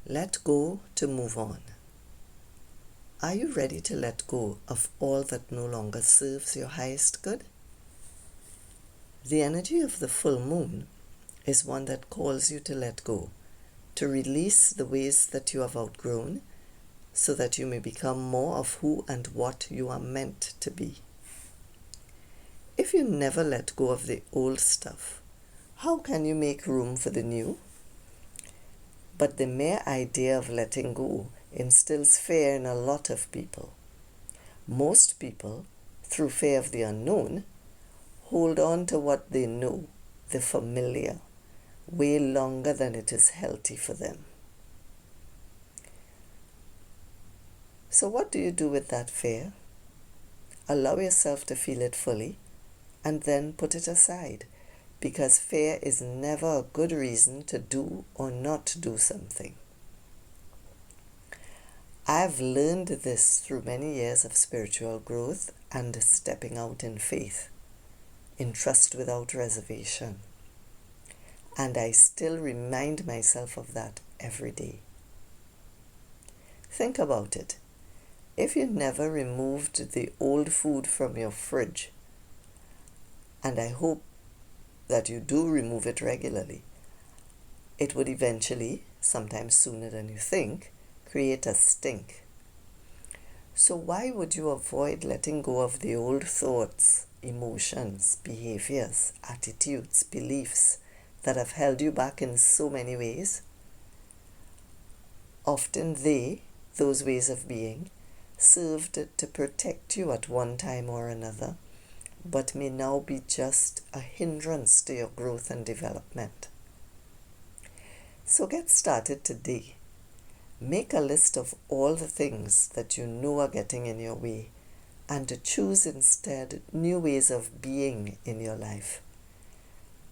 Let go to move on. Are you ready to let go of all that no longer serves your highest good? The energy of the full moon is one that calls you to let go, to release the ways that you have outgrown, so that you may become more of who and what you are meant to be. If you never let go of the old stuff, how can you make room for the new? But the mere idea of letting go instills fear in a lot of people. Most people, through fear of the unknown, hold on to what they know, the familiar, way longer than it is healthy for them. So what do you do with that fear? Allow yourself to feel it fully and then put it aside, because fear is never a good reason to do or not do something. I've learned this through many years of spiritual growth and stepping out in faith, in trust without reservation. And I still remind myself of that every day. Think about it. If you never removed the old food from your fridge, and I hope that you do remove it regularly, it would eventually, sometimes sooner than you think, create a stink. So why would you avoid letting go of the old thoughts, emotions, behaviors, attitudes, beliefs that have held you back in so many ways? Often those ways of being, served to protect you at one time or another, but may now be just a hindrance to your growth and development. So get started today. Make a list of all the things that you know are getting in your way, and to choose instead new ways of being in your life.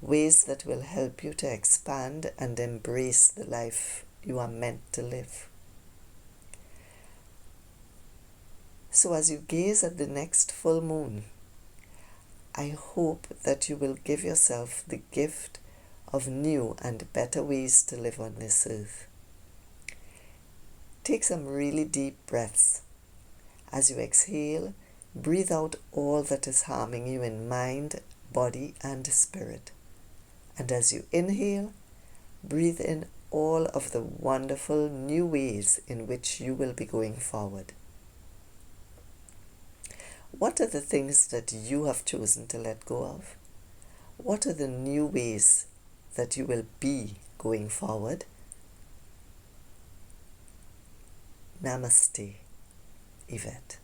Ways that will help you to expand and embrace the life you are meant to live. So as you gaze at the next full moon, I hope that you will give yourself the gift of new and better ways to live on this earth. Take some really deep breaths. As you exhale, breathe out all that is harming you in mind, body, and spirit. And as you inhale, breathe in all of the wonderful new ways in which you will be going forward. What are the things that you have chosen to let go of? What are the new ways that you will be going forward? Namaste, Yvette.